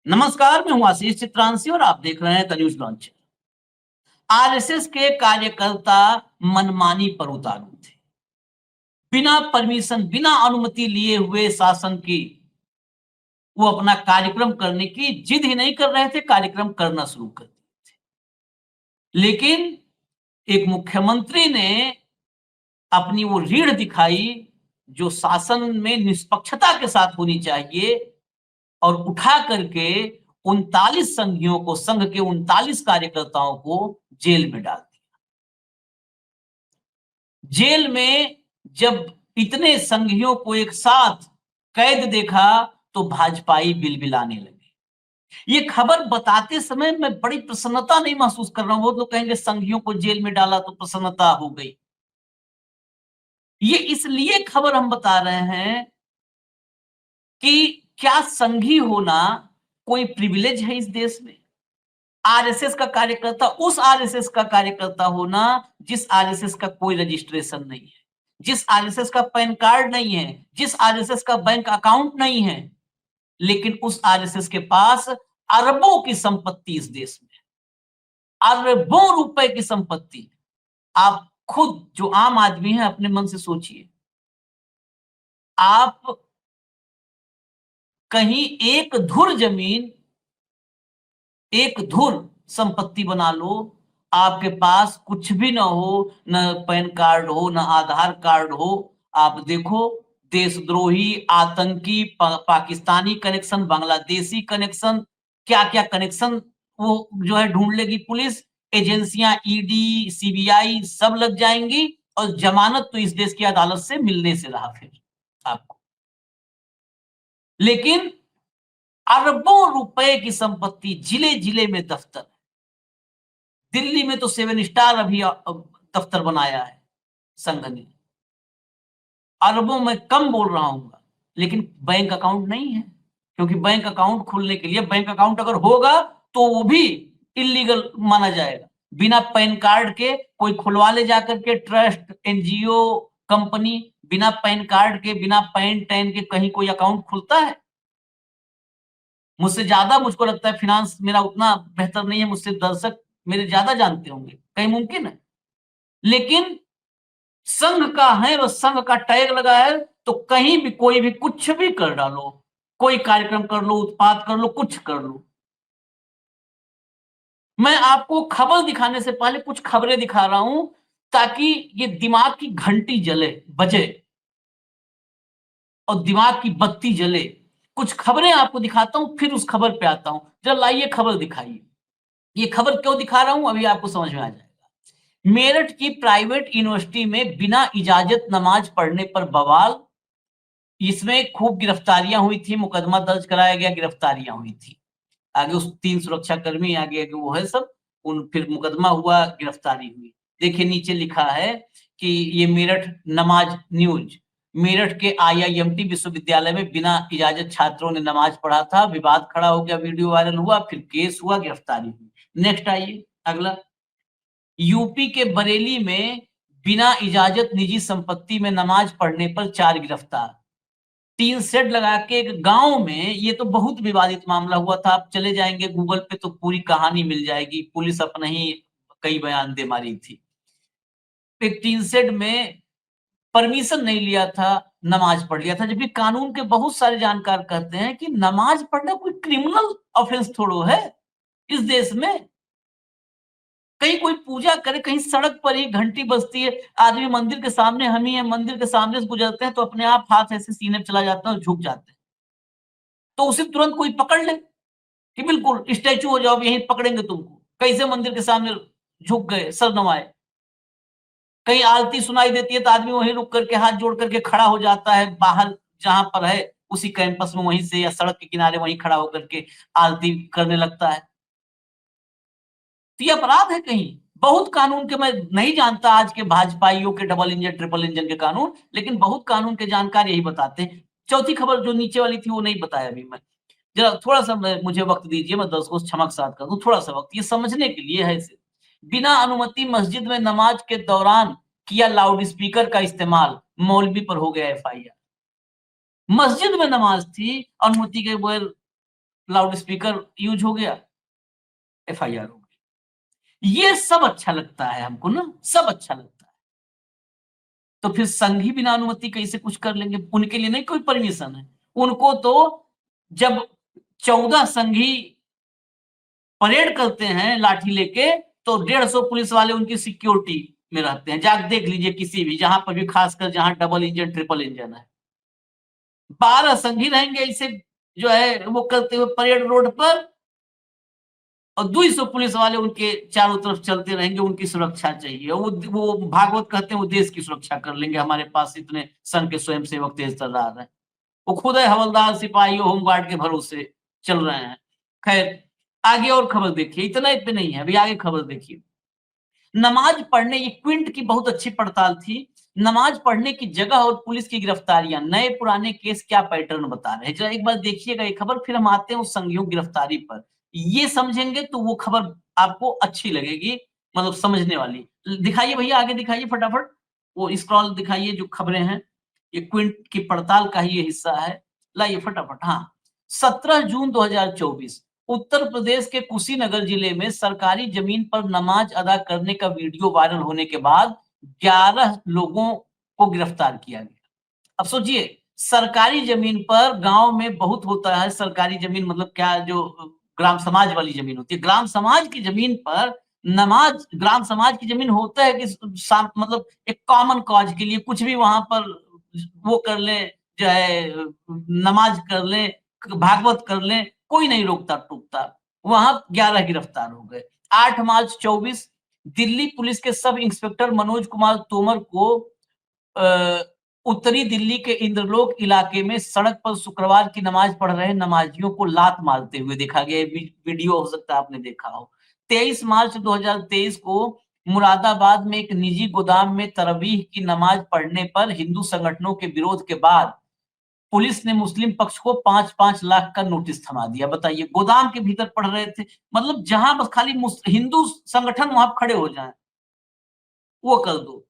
नमस्कार, मैं हूं आशीष चित्रांशी और आप देख रहे हैं द न्यूज लॉन्च। आरएसएस के कार्यकर्ता मनमानी पर उतारू थे। बिना परमिशन, बिना अनुमति लिए हुए शासन की वो अपना कार्यक्रम करने की जिद ही नहीं कर रहे थे, कार्यक्रम करना शुरू कर दिए थे। लेकिन एक मुख्यमंत्री ने अपनी वो रीढ़ दिखाई जो शासन में निष्पक्षता के साथ होनी चाहिए और उठा करके 39 संघियों को, संघ के 39 कार्यकर्ताओं को जेल में डाल दिया। जेल में जब इतने संघियों को एक साथ कैद देखा तो भाजपाई बिलबिलाने लगे। ये खबर बताते समय मैं बड़ी प्रसन्नता नहीं महसूस कर रहा हूं। वो लोग कहेंगे संघियों को जेल में डाला तो प्रसन्नता हो गई। ये इसलिए खबर हम बता रहे हैं कि क्या संघी होना कोई प्रिविलेज है इस देश में? आरएसएस का कार्यकर्ता, उस आरएसएस का कार्यकर्ता होना जिस आरएसएस का कोई रजिस्ट्रेशन नहीं है, जिस आरएसएस का पैन कार्ड नहीं है, जिस आरएसएस का बैंक अकाउंट नहीं है, लेकिन उस आरएसएस के पास अरबों की संपत्ति इस देश में, अरबों रुपए की संपत्ति। आप खुद जो आम आदमी है अपने मन से सोचिए, आप कहीं एक धुर जमीन, एक धुर संपत्ति बना लो, आपके पास कुछ भी ना हो, न पैन कार्ड हो, न आधार कार्ड हो, आप देखो देशद्रोही, आतंकी, पाकिस्तानी कनेक्शन, बांग्लादेशी कनेक्शन, क्या-क्या कनेक्शन वो जो है ढूंढ लेगी पुलिस, एजेंसियां, ईडी, सीबीआई सब लग जाएंगी और जमानत तो इस देश की अदालत से मिलने से रहा फिर आपको। लेकिन अरबों रुपए की संपत्ति, जिले-जिले में दफ्तर। दिल्ली में तो 7 स्टार अभी दफ्तर बनाया है संघ ने। अरबों में कम बोल रहा हूँ, लेकिन बैंक अकाउंट नहीं है, क्योंकि बैंक अकाउंट खोलने के लिए बैंक अकाउंट अगर होगा तो वो भी इल्लीगल माना जाएगा। बिना पैन कार्ड के कोई खुलवा ले जाकर के ट्रस्ट, एनजीओ, कंपनी, बिना पैन कार्ड के, बिना पैन टैन के कहीं कोई अकाउंट खुलता है? मुझसे ज्यादा मुझको लगता है फिनांस मेरा उतना बेहतर नहीं है, मुझसे दर्शक मेरे ज्यादा जानते होंगे, कहीं मुमकिन है? लेकिन संघ का है, वो संघ का टैग लगा है तो कहीं भी कोई भी कुछ भी कर डालो, कोई कार्यक्रम कर लो, उत्पात कर लो, कुछ कर लो। मैं आपको खबर दिखाने से पहले कुछ खबरें दिखा रहा हूं ताकि ये दिमाग की घंटी जले, बजे और दिमाग की बत्ती जले। कुछ खबरें आपको दिखाता हूं, फिर उस खबर पे आता हूं। जरा लाइए खबर दिखाइए। ये खबर क्यों दिखा रहा हूं अभी आपको समझ में आ जाएगा। मेरठ की प्राइवेट यूनिवर्सिटी में बिना इजाजत नमाज पढ़ने पर बवाल। इसमें खूब गिरफ्तारियां हुई थी, मुकदमा दर्ज कराया गया, गिरफ्तारियां हुई थी। आगे उस 3 सुरक्षाकर्मी आगे वो है सब, उन फिर मुकदमा हुआ, गिरफ्तारी हुई। देखिए नीचे लिखा है कि ये मेरठ नमाज न्यूज। मेरठ के आईआईएमटी विश्वविद्यालय में बिना इजाजत छात्रों ने नमाज पढ़ा था, विवाद खड़ा हो गया, वीडियो वायरल हुआ, फिर केस हुआ, गिरफ्तारी हुई। नेक्स्ट आइए अगला। यूपी के बरेली में बिना इजाजत निजी संपत्ति में नमाज पढ़ने पर 4 गिरफ्तार। टीन शेड लगा के एक गांव में, ये तो बहुत विवादित मामला हुआ था। आप चले जाएंगे गूगल पे तो पूरी कहानी मिल जाएगी, पुलिस अपना ही कई बयान दे मारी थी। एक टीन शेड में परमिशन नहीं लिया था, नमाज पढ़ लिया था, जबकि कानून के बहुत सारे जानकार कहते हैं कि नमाज पढ़ना कोई क्रिमिनल ऑफेंस थोड़ो है इस देश में। कहीं कोई पूजा करे, कहीं सड़क पर ही घंटी बजती है, आदमी मंदिर के सामने, हम ही है मंदिर के सामने से गुजरते हैं तो अपने आप हाथ ऐसे सीने पे चला जाता है और झुक जाते हैं, तो उसे तुरंत कोई पकड़ ले कि बिल्कुल स्टैचू हो जाओ, यहीं पकड़ेंगे तुमको। कैसे मंदिर के सामने झुक गए, सर नवाए। कहीं आरती सुनाई देती है तो आदमी वहीं रुक करके हाथ जोड़ करके खड़ा हो जाता है, बाहर जहां पर है उसी कैंपस में, वहीं से या सड़क के किनारे वहीं खड़ा होकर के आरती करने लगता है। तो ये अपराध है कहीं। बहुत कानून के मैं नहीं जानता आज के भाजपाइयों के डबल इंजन ट्रिपल इंजन के कानून, लेकिन बहुत कानून के जानकार यही बताते हैं। चौथी खबर जो नीचे वाली थी वो नहीं बताया अभी मैं। जरा थोड़ा-सा मुझे वक़्त दीजिए, मैं दर्शकों से क्षमा के साथ कर दूँ, थोड़ा-सा वक़्त, ये समझने के लिए है इसे। बिना अनुमति मस्जिद में नमाज के दौरान किया लाउड स्पीकर का इस्तेमाल, मौलवी पर हो गया एफआईआर। मस्जिद में नमाज थी, अनुमति के बगैर लाउड स्पीकर यूज हो गया, एफआईआर हो गई। ये सब अच्छा लगता है हमको ना, सब अच्छा लगता है। तो फिर संघी बिना अनुमति कैसे कुछ कर लेंगे? उनके लिए नहीं कोई परमिशन है। उनको तो जब 14 संघी परेड करते हैं लाठी लेके, तो 150 पुलिस वाले उनकी सिक्योरिटी में रहते हैं। जाके देख लीजिए किसी भी, जहां पर भी, खासकर जहां डबल इंजन ट्रिपल इंजन है, 12 संघी रहेंगे ऐसे जो है वो करते हुए परेड रोड पर, और 200 पुलिस वाले उनके चारों तरफ चलते रहेंगे, उनकी सुरक्षा चाहिए। वो भागवत कहते हैं वो देश की सुरक्षा कर लेंगे, हमारे पास इतने संघ के स्वयंसेवक तेज तर्रार हैं। वो खुद है हवलदार सिपाही होमगार्ड के भरोसे चल रहे हैं। खैर, आगे और खबर देखिए, इतना पे नहीं है, अभी आगे खबर देखिए। नमाज पढ़ने, ये क्विंट की बहुत अच्छी पड़ताल थी। नमाज पढ़ने की जगह और पुलिस की गिरफ्तारियां, नए पुराने केस क्या पैटर्न बता रहे हैं। जरा एक बार देखिएगा ये खबर, फिर हम आते हैं उस संघियों गिरफ्तारी पर। ये समझेंगे तो वो खबर आपको अच्छी लगेगी, मतलब समझने वाली। दिखाइए भैया, आगे दिखाइए फटाफट, वो स्क्रॉल दिखाइए जो खबरें हैं। ये क्विंट की पड़ताल का ही ये हिस्सा है। लाइए फटाफट। हाँ, 17 जून 2024 उत्तर प्रदेश के कुशीनगर जिले में सरकारी जमीन पर नमाज अदा करने का वीडियो वायरल होने के बाद 11 लोगों को गिरफ्तार किया गया। अब सोचिए, सरकारी जमीन पर, गांव में बहुत होता है सरकारी जमीन, मतलब क्या, जो ग्राम समाज वाली जमीन होती है, ग्राम समाज की जमीन पर नमाज, ग्राम समाज की जमीन होता है कि मतलब एक कॉमन कॉज के लिए कुछ भी वहां पर वो कर ले, जो है नमाज कर ले, भागवत कर ले, कोई नहीं रोकता टोकता। वहां 11 गिरफ्तार हो गए। 8 मार्च 24 दिल्ली पुलिस के सब इंस्पेक्टर मनोज कुमार तोमर को उत्तरी दिल्ली के इंद्रलोक इलाके में सड़क पर शुक्रवार की नमाज पढ़ रहे नमाजियों को लात मारते हुए देखा गया। वीडियो हो सकता है आपने देखा हो। 23 मार्च 2023 को मुरादाबाद में एक निजी गोदाम में तरावीह की नमाज पढ़ने पर हिंदू संगठनों के विरोध के बाद पुलिस ने मुस्लिम पक्ष को 5-5 लाख का नोटिस थमा दिया। बताइए, गोदाम के भीतर पढ़ रहे थे, मतलब जहां बस खाली हिंदू संगठन वहां खड़े हो जाए वो कर दो।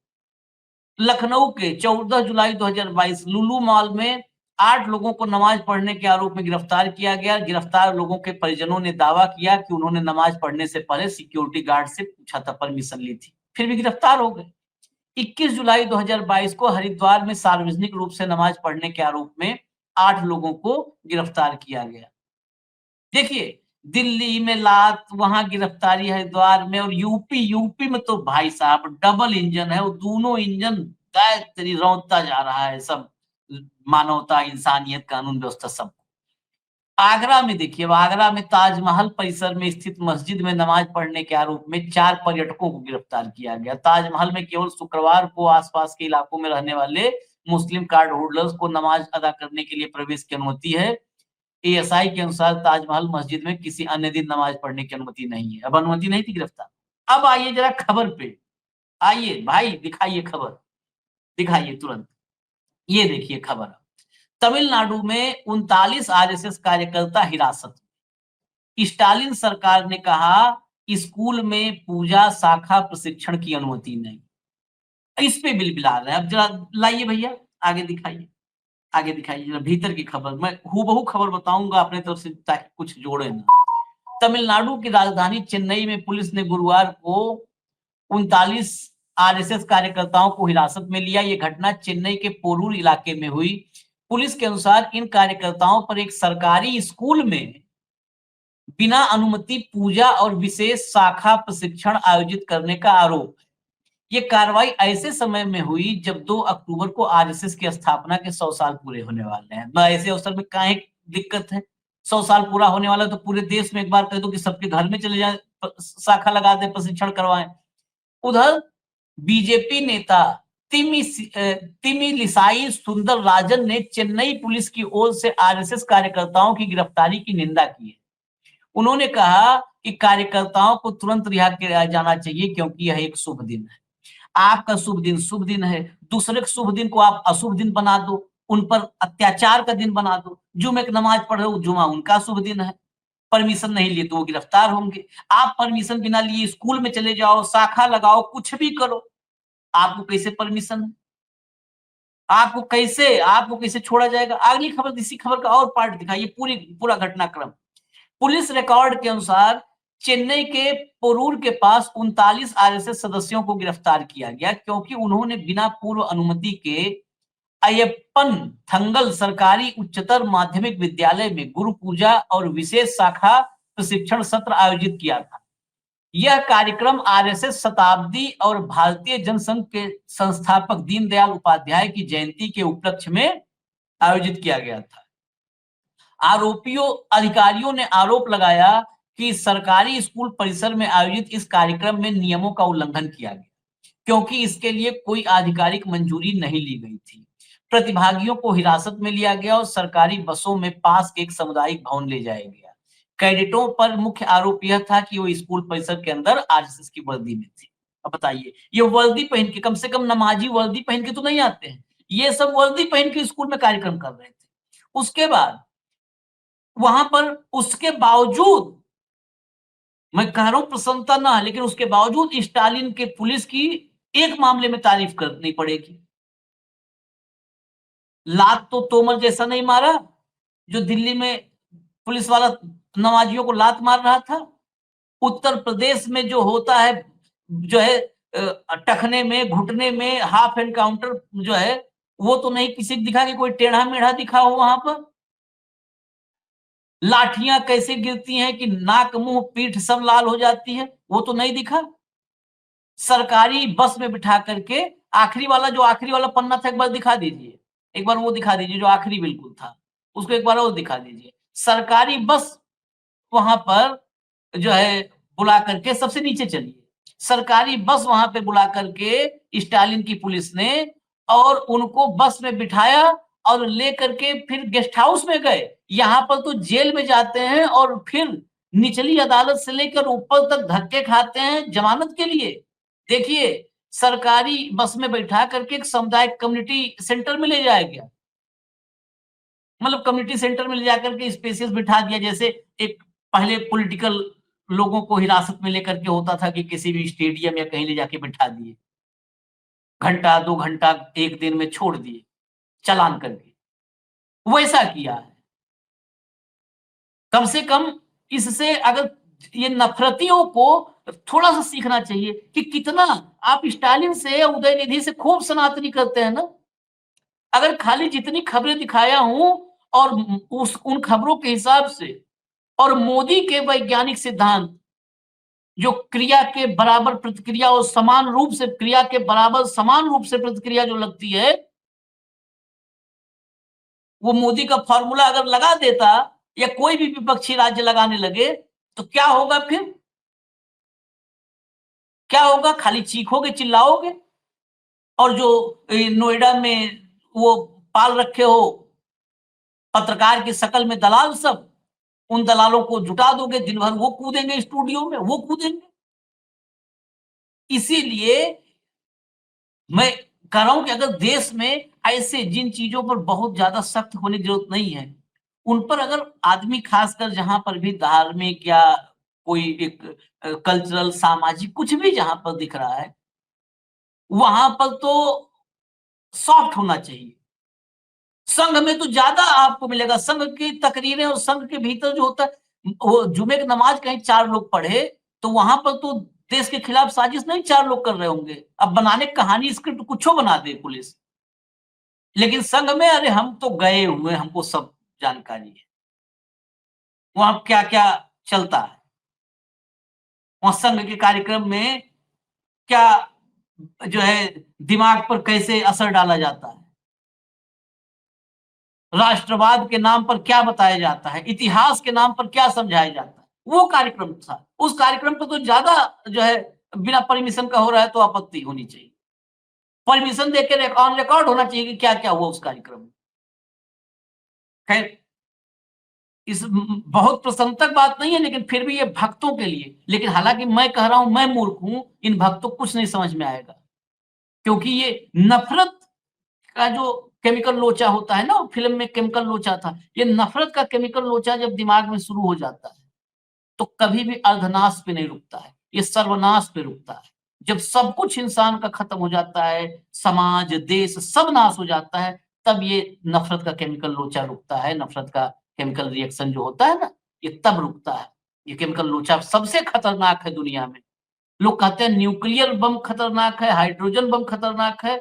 लखनऊ के 14 जुलाई 2022 लुलू मॉल में 8 लोगों को नमाज पढ़ने के आरोप में गिरफ्तार किया गया। गिरफ्तार लोगों के परिजनों ने दावा किया कि उन्होंने नमाज पढ़ने से पहले सिक्योरिटी गार्ड से पूछा था, परमिशन ली थी, फिर भी गिरफ्तार हो गए। 21 जुलाई 2022 को हरिद्वार में सार्वजनिक रूप से नमाज पढ़ने के आरोप में 8 लोगों को गिरफ्तार किया गया। देखिए, दिल्ली में लात, वहां गिरफ्तारी हरिद्वार में, और यूपी में तो भाई साहब डबल इंजन है, वो दोनों इंजन तेरी रौंदता जा रहा है सब, मानवता, इंसानियत, कानून व्यवस्था सब। आगरा में देखिए, आगरा में ताजमहल परिसर में स्थित मस्जिद में नमाज पढ़ने के आरोप में 4 पर्यटकों को गिरफ्तार किया गया। ताजमहल में केवल शुक्रवार को आसपास के इलाकों में रहने वाले मुस्लिम कार्ड होल्डर्स को नमाज अदा करने के लिए प्रवेश की अनुमति है। एएसआई के अनुसार ताजमहल मस्जिद में किसी अन्य दिन नमाज पढ़ने की अनुमति नहीं है। अब अनुमति नहीं थी, गिरफ्तार। अब आइए जरा खबर पे, आइए भाई, दिखाइए खबर, दिखाइए तुरंत। ये देखिए खबर, तमिलनाडु में 39 आरएसएस कार्यकर्ता हिरासत में। स्टालिन सरकार ने कहा स्कूल में पूजा शाखा प्रशिक्षण की अनुमति नहीं। इस पे बिलबिला रहे हैं। अब जरा लाइए भैया, आगे दिखाइए, आगे दिखाइए जरा भीतर की खबर। मैं हूबहू खबर बताऊंगा अपने तरफ से ताकि कुछ जोड़े ना। तमिलनाडु की राजधानी चेन्नई में पुलिस ने गुरुवार को 39 आरएसएस कार्यकर्ताओं को हिरासत में लिया। ये घटना चेन्नई के पोरूर इलाके में हुई। पुलिस के अनुसार इन कार्यकर्ताओं पर एक सरकारी स्कूल में बिना अनुमति पूजा और विशेष शाखा प्रशिक्षण आयोजित करने का आरोप है। ये कार्रवाई ऐसे समय में हुई जब 2 अक्टूबर को आरएसएस की स्थापना के 100 साल पूरे होने वाले हैं। ऐसे अवसर में काहे दिक्कत है? 100 साल पूरा होने वाला तो पूरे देश में एक बार कह दो कि सबके घर में चले जाए, शाखा लगा दे, प्रशिक्षण करवाएं। उधर बीजेपी नेता तिमिलिसाई सुंदर राजन ने चेन्नई पुलिस की ओर से आरएसएस कार्यकर्ताओं की गिरफ्तारी की निंदा की है। उन्होंने कहा कि कार्यकर्ताओं को तुरंत रिहा किया जाना चाहिए क्योंकि यह एक शुभ दिन है। आपका शुभ दिन है, दूसरे के शुभ दिन को आप अशुभ दिन बना दो, उन पर अत्याचार का दिन बना दो। जुमे की नमाज पढ़ रहे हो, जुमा उनका शुभ दिन है, परमिशन नहीं लिए तो वो गिरफ्तार होंगे। आप परमिशन बिना लिए स्कूल में चले जाओ, शाखा लगाओ, कुछ भी करो, आपको कैसे परमिशन है? आपको कैसे छोड़ा जाएगा? अगली खबर, इसी खबर का और पार्ट दिखाइए, पूरा घटनाक्रम। पुलिस रिकॉर्ड के अनुसार चेन्नई के पोरूर के पास 39 आरएसएस सदस्यों को गिरफ्तार किया गया क्योंकि उन्होंने बिना पूर्व अनुमति के अय्यप्पन थंगल सरकारी उच्चतर माध्यमिक विद्यालय में गुरु पूजा और विशेष शाखा प्रशिक्षण सत्र आयोजित किया था। यह कार्यक्रम आरएसएस शताब्दी और भारतीय जनसंघ के संस्थापक दीनदयाल उपाध्याय की जयंती के उपलक्ष्य में आयोजित किया गया था। अधिकारियों ने आरोप लगाया कि सरकारी स्कूल परिसर में आयोजित इस कार्यक्रम में नियमों का उल्लंघन किया गया क्योंकि इसके लिए कोई आधिकारिक मंजूरी नहीं ली गई थी। प्रतिभागियों को हिरासत में लिया गया और सरकारी बसों में पास के एक सामुदायिक भवन ले जाया गया। कैडेटों पर मुख्य आरोप यह था कि वो स्कूल परिसर के अंदर आरएसएस की वर्दी में थे। अब बताइए, ये वर्दी पहन के, कम से कम नमाजी वर्दी पहन के तो नहीं आते हैं, ये सब वर्दी पहन के स्कूल में कार्यक्रम कर रहे थे। उसके बाद वहां पर उसके बावजूद, मैं कह रहा हूं प्रसन्नता ना, लेकिन उसके बावजूद स्टालिन के पुलिस की एक मामले में तारीफ करनी पड़ेगी। लात तो तोमर जैसा नहीं मारा जो दिल्ली में पुलिस वाला नमाजियों को लात मार रहा था। उत्तर प्रदेश में जो होता है, जो है टखने में, घुटने में हाफ एनकाउंटर जो है, वो तो नहीं किसी दिखा कि कोई टेढ़ा मेढ़ा दिखा हो वहां पर। लाठियां कैसे गिरती हैं कि नाक मुंह पीठ सब लाल हो जाती है, वो तो नहीं दिखा। सरकारी बस में बिठा करके, आखिरी वाला पन्ना था, एक बार दिखा दीजिए, एक बार वो दिखा दीजिए जो आखिरी बिल्कुल था, उसको एक बार और दिखा दीजिए। सरकारी बस वहां पर जो है बुला करके, सबसे नीचे चलिए, सरकारी बस वहां पे बुला करके स्टालिन की पुलिस ने, और उनको बस में बिठाया और लेकर के फिर गेस्ट हाउस में गए। यहाँ पर तो जेल में जाते हैं और फिर निचली अदालत से लेकर ऊपर तक धक्के खाते हैं जमानत के लिए। देखिए, सरकारी बस में बैठा करके एक सामुदायिक कम्युनिटी सेंटर में ले जाया गया, मतलब कम्युनिटी सेंटर में ले जाकर के स्पेसियस बिठा दिया, जैसे एक पहले पॉलिटिकल लोगों को हिरासत में लेकर के होता था कि किसी भी स्टेडियम या कहीं ले जाके बिठा दिए, घंटा 2 घंटा एक दिन में छोड़ दिए चालान करके, वैसा किया है। कम से कम इससे अगर ये नफरतियों को थोड़ा सा सीखना चाहिए कि कितना आप स्टालिन से या उदयनिधि से खूब सनातनी करते हैं ना। अगर खाली जितनी खबरें दिखाया हूं और उन खबरों के हिसाब से, और मोदी के वैज्ञानिक सिद्धांत जो क्रिया के बराबर प्रतिक्रिया और समान रूप से, क्रिया के बराबर समान रूप से प्रतिक्रिया जो लगती है, वो मोदी का फॉर्मूला अगर लगा देता या कोई भी विपक्षी राज्य लगाने लगे तो क्या होगा फिर? क्या होगा? खाली चीखोगे, चिल्लाओगे। और जो नोएडा में वो पाल रखे हो पत्रकार की शकल में दलाल सब, उन दलालों को जुटा दोगे, दिन भर वो कूदेंगे स्टूडियो में, वो कूदेंगे। इसीलिए मैं कह रहा हूं कि अगर देश में ऐसे जिन चीजों पर बहुत ज्यादा सख्त होने की जरूरत नहीं है, उन पर अगर आदमी, खासकर जहां पर भी धार्मिक या कोई एक कल्चरल, सामाजिक कुछ भी जहां पर दिख रहा है, वहां पर तो सॉफ्ट होना चाहिए। संघ में तो ज्यादा आपको मिलेगा, संघ की तकरीरें और संघ के भीतर जो होता है, वो जुमे की नमाज कहीं 4 लोग पढ़े तो वहां पर तो देश के खिलाफ साजिश नहीं 4 लोग कर रहे होंगे। अब बनाने कहानी स्क्रिप्ट कुछ बना दे पुलिस, लेकिन संघ में अरे हम तो गए हुए, हमको सब जानकारी है वहां क्या क्या चलता है, वहां संघ के कार्यक्रम में क्या जो है दिमाग पर कैसे असर डाला जाता है, राष्ट्रवाद के नाम पर क्या बताया जाता है, इतिहास के नाम पर क्या समझाया जाता है, वो कार्यक्रम था। उस कार्यक्रम पर तो ज्यादा जो है बिना परमिशन का हो रहा है तो आपत्ति होनी चाहिए। परमिशन देकर ऑन रिकॉर्ड होना चाहिए कि क्या क्या हुआ उस कार्यक्रम में। खैर, इस बहुत प्रशंसक बात नहीं है, लेकिन फिर भी ये भक्तों के लिए, लेकिन हालांकि मैं कह रहा हूं, मैं मूर्ख हूं, इन भक्तों को कुछ नहीं समझ में आएगा, क्योंकि ये नफरत का जो केमिकल लोचा होता है ना, फिल्म में केमिकल लोचा था, ये नफरत का केमिकल लोचा जब दिमाग में शुरू हो जाता है तो कभी भी अर्धनाश पे नहीं रुकता है, ये सर्वनाश पे रुकता है। जब सब कुछ इंसान का खत्म हो जाता है, समाज, देश सब नाश हो जाता है, तब ये नफरत का केमिकल लोचा रुकता है, नफरत का केमिकल रिएक्शन जो होता है ना, ये तब रुकता है। ये केमिकल लोचा सबसे खतरनाक है दुनिया में। लोग कहते हैं न्यूक्लियर बम खतरनाक है, हाइड्रोजन बम खतरनाक है।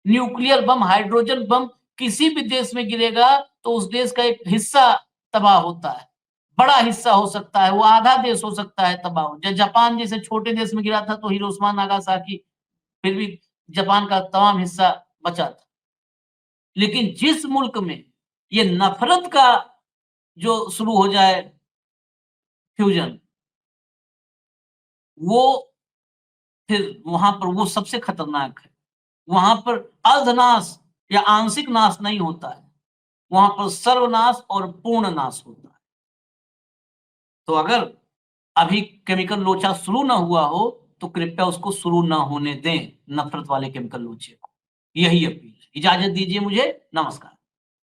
न्यूक्लियर बम, हाइड्रोजन बम किसी भी देश में गिरेगा तो उस देश का एक हिस्सा तबाह होता है, बड़ा हिस्सा हो सकता है, वो आधा देश हो सकता है तबाह हो। जापान जैसे छोटे देश में गिरा था तो हिरोशिमा नागासाकी, फिर भी जापान का तमाम हिस्सा बचा था। लेकिन जिस मुल्क में ये नफरत का जो शुरू हो जाए फ्यूजन, वो फिर वहां पर वो सबसे खतरनाक है। वहां पर अर्धनाश या आंशिक नाश नहीं होता है, वहां पर सर्वनाश और पूर्ण नाश होता है। तो अगर अभी केमिकल लोचा शुरू ना हुआ हो तो कृपया उसको शुरू ना होने दें, नफरत वाले केमिकल लोचे को। यही अपील है। इजाजत दीजिए मुझे। नमस्कार।